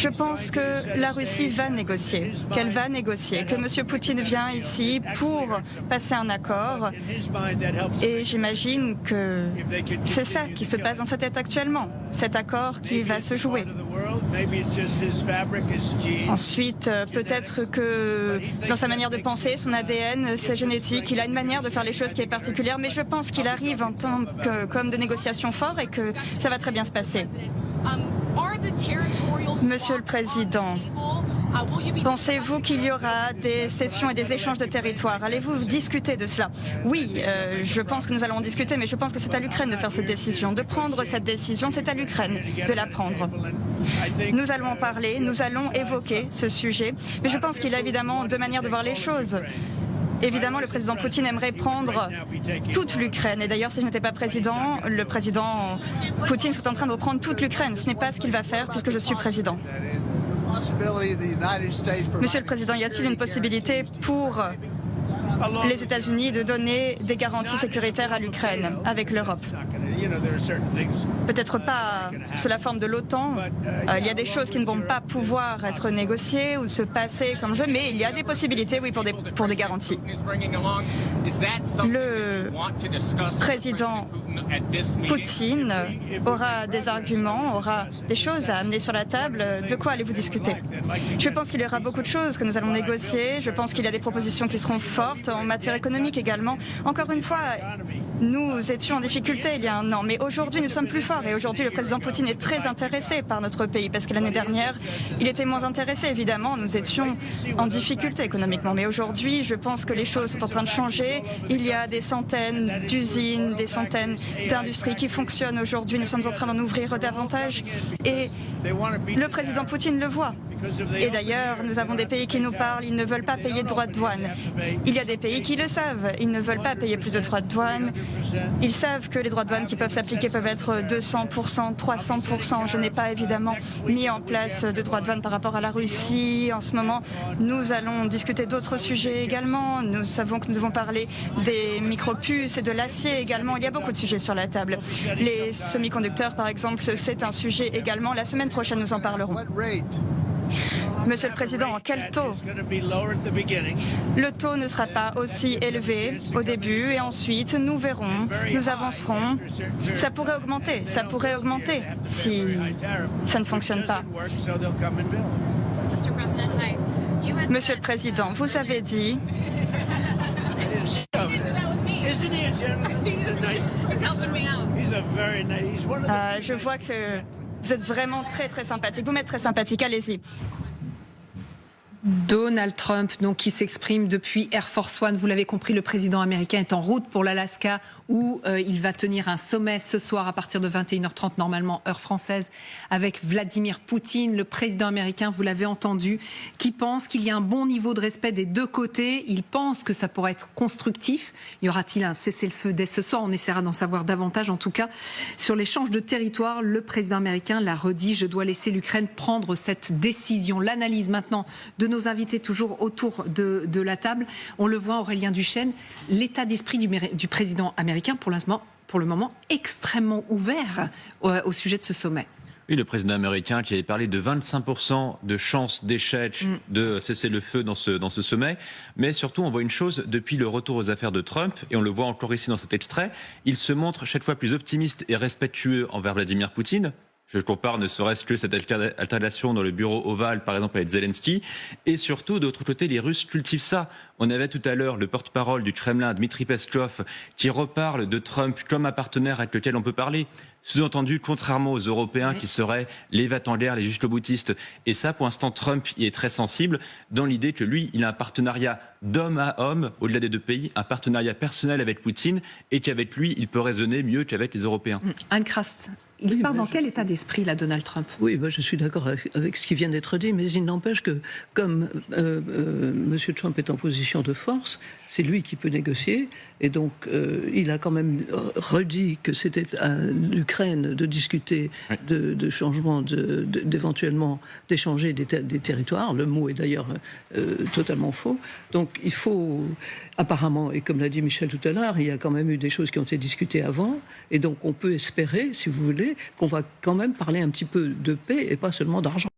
Je pense que la Russie va négocier, qu'elle va négocier, que M. Poutine vient ici pour passer un accord. Et j'imagine que c'est ça qui se passe dans sa tête actuellement, cet accord qui va se jouer. Ensuite, peut-être que dans sa manière de penser, son ADN, sa génétique, il a une manière de faire les choses qui est particulière, mais je pense qu'il arrive en tant qu'homme de négociation fort et que ça va très bien se passer. Monsieur le Président, pensez-vous qu'il y aura des cessions et des échanges de territoires? Allez-vous discuter de cela? Oui, je pense que nous allons en discuter, mais je pense que c'est à l'Ukraine de faire cette décision. De prendre cette décision, c'est à l'Ukraine de la prendre. Nous allons en parler, nous allons évoquer ce sujet, mais je pense qu'il y a évidemment deux manières de voir les choses. Évidemment, le président Poutine aimerait prendre toute l'Ukraine. Et d'ailleurs, si je n'étais pas président, le président Poutine serait en train de reprendre toute l'Ukraine. Ce n'est pas ce qu'il va faire puisque je suis président. Monsieur le Président, y a-t-il une possibilité pour les États-Unis de donner des garanties sécuritaires à l'Ukraine avec l'Europe? Peut-être pas sous la forme de l'OTAN. Il y a des choses qui ne vont pas pouvoir être négociées ou se passer comme je veux, mais il y a des possibilités, oui, pour des garanties. Le président Poutine aura des arguments, aura des choses à amener sur la table. De quoi allez-vous discuter? Je pense qu'il y aura beaucoup de choses que nous allons négocier. Je pense qu'il y a des propositions qui seront fortes en matière économique également. Encore une fois, nous étions en difficulté il y a un an, mais aujourd'hui nous sommes plus forts et aujourd'hui le président Poutine est très intéressé par notre pays parce que l'année dernière il était moins intéressé évidemment, nous étions en difficulté économiquement, mais aujourd'hui je pense que les choses sont en train de changer. Il y a des centaines d'usines, des centaines d'industries qui fonctionnent aujourd'hui, nous sommes en train d'en ouvrir davantage et le président Poutine le voit. Et d'ailleurs, nous avons des pays qui nous parlent, ils ne veulent pas payer de droits de douane. Il y a des pays qui le savent, ils ne veulent pas payer plus de droits de douane. Ils savent que les droits de douane qui peuvent s'appliquer peuvent être 200%, 300%. Je n'ai pas évidemment mis en place de droits de douane par rapport à la Russie. En ce moment, nous allons discuter d'autres sujets également. Nous savons que nous devons parler des micropuces et de l'acier également. Il y a beaucoup de sujets sur la table. Les semi-conducteurs, par exemple, c'est un sujet également. La semaine prochaine, nous en parlerons. Monsieur le Président, quel taux? Le taux ne sera pas aussi élevé au début et ensuite nous verrons, nous avancerons. Ça pourrait augmenter si ça ne fonctionne pas. Monsieur le Président, vous avez dit... je vois que vous êtes vraiment très sympathique. Vous m'êtes très sympathique, allez-y. Donald Trump, donc, qui s'exprime depuis Air Force One. Vous l'avez compris, le président américain est en route pour l'Alaska où il va tenir un sommet ce soir à partir de 21h30, normalement, heure française, avec Vladimir Poutine, le président américain, vous l'avez entendu, qui pense qu'il y a un bon niveau de respect des deux côtés. Il pense que ça pourrait être constructif. Y aura-t-il un cessez-le-feu dès ce soir? On essaiera d'en savoir davantage. En tout cas, sur l'échange de territoire, le président américain l'a redit, je dois laisser l'Ukraine prendre cette décision. L'analyse maintenant de nos invités toujours autour de la table. On le voit, Aurélien Duchesne, l'état d'esprit du président américain pour le moment extrêmement ouvert au sujet de ce sommet. Oui, le président américain qui avait parlé de 25% de chances d'échec de cesser le feu dans ce sommet. Mais surtout, on voit une chose, depuis le retour aux affaires de Trump, et on le voit encore ici dans cet extrait, il se montre chaque fois plus optimiste et respectueux envers Vladimir Poutine. Je compare ne serait-ce que cette alternation dans le bureau ovale, par exemple, avec Zelensky. Et surtout, de l'autre côté, les Russes cultivent ça. On avait tout à l'heure le porte-parole du Kremlin, Dmitri Peskov, qui reparle de Trump comme un partenaire avec lequel on peut parler. Sous-entendu, contrairement aux Européens qui seraient les va-t-en-guerre, les jusqu'au-boutistes. Et ça, pour l'instant, Trump y est très sensible dans l'idée que lui, il a un partenariat d'homme à homme, au-delà des deux pays, un partenariat personnel avec Poutine, et qu'avec lui, il peut raisonner mieux qu'avec les Européens. Anne Krast. Il part dans quel état d'esprit, là, Donald Trump? Oui, je suis d'accord avec ce qui vient d'être dit, mais il n'empêche que, comme M. Trump est en position de force, c'est lui qui peut négocier, et donc il a quand même redit que c'était à l'Ukraine de discuter de changement, d'éventuellement d'échanger des territoires. Le mot est d'ailleurs totalement faux. Donc il faut, apparemment, et comme l'a dit Michel tout à l'heure, il y a quand même eu des choses qui ont été discutées avant, et donc on peut espérer, si vous voulez, qu'on va quand même parler un petit peu de paix et pas seulement d'argent.